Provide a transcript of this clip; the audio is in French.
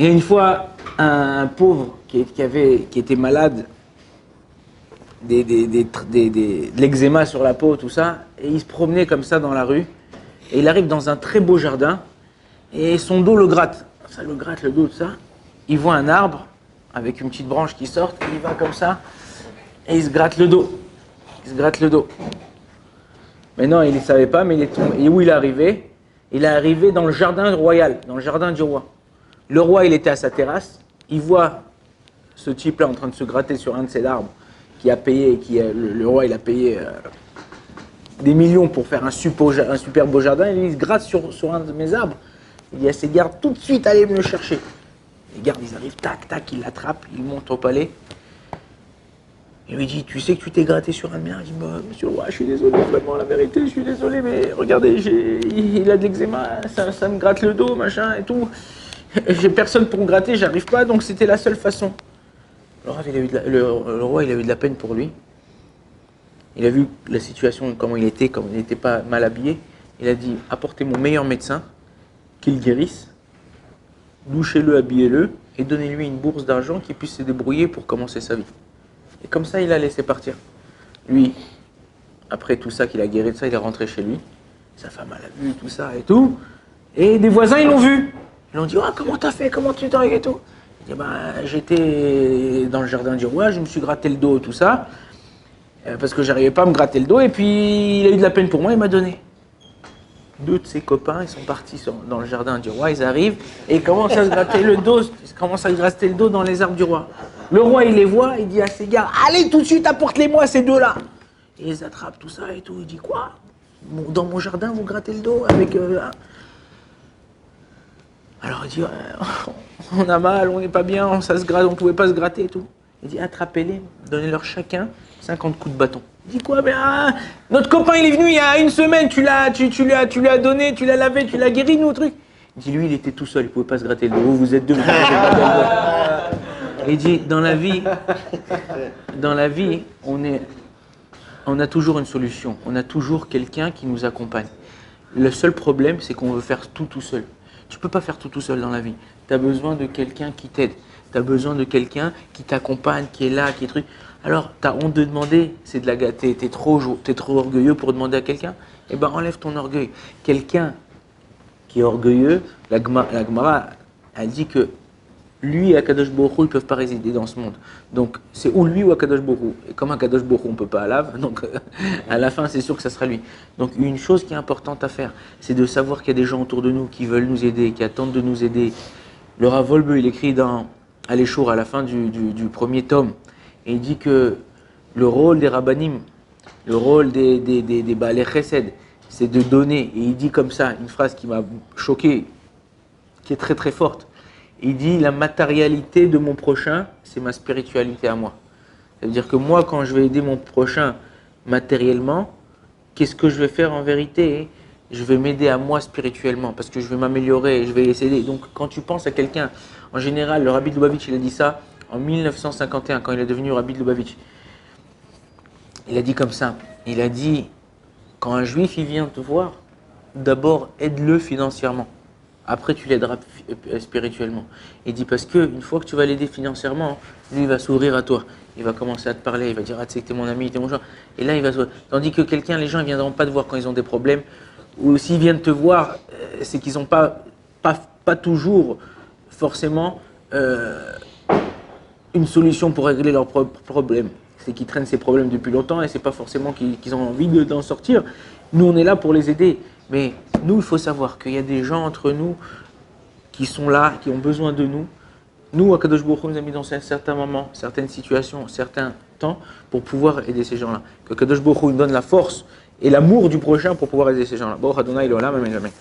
Il y a une fois un pauvre qui était malade, de l'eczéma sur la peau, tout ça, et il se promenait comme ça dans la rue, et il arrive dans un très beau jardin, et son dos le gratte. Ça le gratte le dos, tout ça. Il voit un arbre avec une petite branche qui sort, et il va comme ça, et il se gratte le dos. Il se gratte le dos. Mais non, il ne savait pas, mais il est tombé. Et où il est arrivé? Il est arrivé dans le jardin royal, dans le jardin du roi. Le roi, il était à sa terrasse, il voit ce type-là en train de se gratter sur un de ses arbres, qui a payé, le roi, il a payé des millions pour faire un super beau jardin, et il se gratte sur un de mes arbres. Il dit à ses gardes, tout de suite, allez me le chercher. Les gardes, ils arrivent, tac, tac, ils l'attrapent, ils montent au palais. Il lui dit, tu sais que tu t'es gratté sur un de mes arbres? Il dit, bah, monsieur le roi, je suis désolé, vraiment, la vérité, je suis désolé, mais regardez, il a de l'eczéma, ça me gratte le dos, machin et tout. J'ai personne pour me gratter, j'arrive pas, donc c'était la seule façon. Le roi, il a eu de la peine pour lui. Il a vu la situation, comment il n'était pas mal habillé. Il a dit, apportez mon meilleur médecin, qu'il guérisse, douchez-le, habillez-le, et donnez-lui une bourse d'argent qui puisse se débrouiller pour commencer sa vie. Et comme ça, il a laissé partir. Lui, après tout ça, qu'il a guéri de ça, il est rentré chez lui. Sa femme, elle a vu tout ça et tout. Et des voisins, ils l'ont vu. Ils l'ont dit, oh, comment t'as fait, comment tu t'es et tout. Il dit, bah, j'étais dans le jardin du roi, je me suis gratté le dos, tout ça, parce que j'arrivais pas à me gratter le dos, et puis il a eu de la peine pour moi, il m'a donné. Deux de ses copains, ils sont partis dans le jardin du roi, ils arrivent, et ils commencent à se gratter le dos, dans les arbres du roi. Le roi, il les voit, il dit à ses gars, allez tout de suite, apporte-les-moi ces deux-là. Et ils attrapent tout ça et tout, il dit, quoi? Dans mon jardin, vous grattez le dos avec... Alors il dit, on a mal, on n'est pas bien, on ne pouvait pas se gratter et tout. Il dit, attrapez-les, donnez-leur chacun 50 coups de bâton. Il dit, quoi? Mais notre copain, il est venu il y a une semaine, tu lui as donné, tu l'as lavé, tu l'as guéri, nous, truc. Il dit, lui, il était tout seul, il ne pouvait pas se gratter le dos. Vous êtes deux, vous pouvez pas se gratter le dos. Il dit, dans la vie, on a toujours une solution, on a toujours quelqu'un qui nous accompagne. Le seul problème, c'est qu'on veut faire tout seul. Tu ne peux pas faire tout seul dans la vie. Tu as besoin de quelqu'un qui t'aide. Tu as besoin de quelqu'un qui t'accompagne, qui est là, qui est truc. Alors, tu as honte de demander, c'est de la gâter. Tu es trop orgueilleux pour demander à quelqu'un. Eh bien, enlève ton orgueil. Quelqu'un qui est orgueilleux, la Gemara, elle dit que lui et Akadosh Baruch Hu, ils ne peuvent pas résider dans ce monde. Donc, c'est ou lui ou Akadosh Baruch Hu. Et comme Akadosh Baruch Hu, on ne peut pas à l'ave, donc à la fin, c'est sûr que ça sera lui. Donc, une chose qui est importante à faire, c'est de savoir qu'il y a des gens autour de nous qui veulent nous aider, qui attendent de nous aider. Le Rav Wolbe, il écrit dans Aléchour, à la fin du premier tome, et il dit que le rôle des Rabbanim, le rôle des Baalei Chesed, c'est de donner. Et il dit comme ça, une phrase qui m'a choqué, qui est très très forte. Il dit, la matérialité de mon prochain, c'est ma spiritualité à moi. Ça veut dire que moi, quand je vais aider mon prochain matériellement, qu'est-ce que je vais faire en vérité? Je vais m'aider à moi spirituellement, parce que je vais m'améliorer, je vais essayer. Donc, quand tu penses à quelqu'un, en général, le Rabbi de Lubavitch, il a dit ça en 1951, quand il est devenu Rabbi de Lubavitch. Il a dit comme ça, il a dit, quand un juif, il vient te voir, d'abord, aide-le financièrement. Après, tu l'aideras spirituellement. Il dit parce qu'une fois que tu vas l'aider financièrement, lui, il va s'ouvrir à toi. Il va commencer à te parler, il va dire, ah, tu sais que t'es mon ami, t'es mon genre. Et là, il va s'ouvrir. Tandis que quelqu'un, les gens, ils ne viendront pas te voir quand ils ont des problèmes. Ou s'ils viennent te voir, c'est qu'ils n'ont pas toujours forcément une solution pour régler leurs propres problèmes. C'est qu'ils traînent ces problèmes depuis longtemps et c'est pas forcément qu'ils ont envie d'en sortir. Nous, on est là pour les aider. Mais nous, il faut savoir qu'il y a des gens entre nous qui sont là, qui ont besoin de nous. Nous, Akadosh Baruch Hu nous a mis dans certains moments, certaines situations, certains temps pour pouvoir aider ces gens-là. Que Akadosh Baruch Hu nous donne la force et l'amour du prochain pour pouvoir aider ces gens-là. Baruch Adonai L'Olam, Amen, Amen.